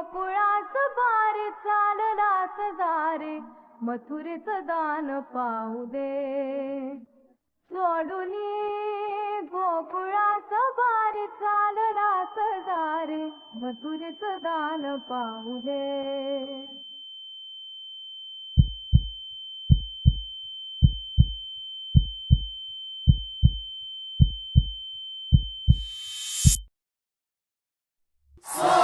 गोकुळास बारी चाललास दारे मथुरेचं दान पाहू दे. सोडूनी गोकुळास बारी चाललास दारे मथुरेचं दान पाहू दे. So